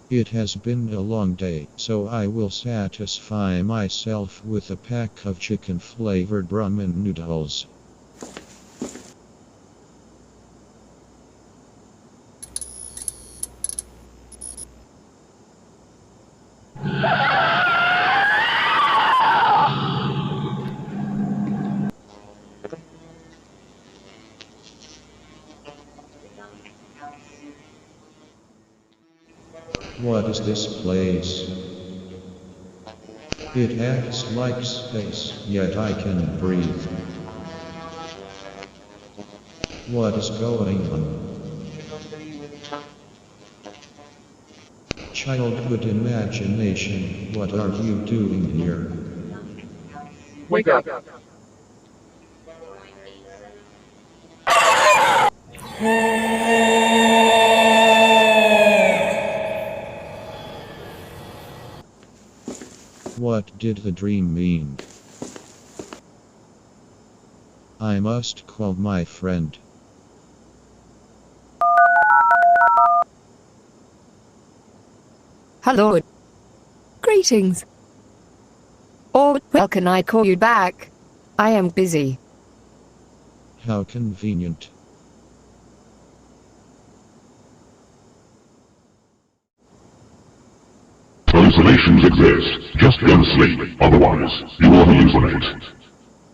It has been a long day, so I will satisfy myself with a pack of chicken flavored ramen noodles. What is this place? It acts like space, yet I can breathe. What is going on? Childhood imagination, what are you doing here? Wake up. What did the dream mean? I must call my friend. Hello. Greetings. Or, well, can I call you back? I am busy. How convenient. Hallucinations exist. Just go to sleep. Otherwise, you will hallucinate.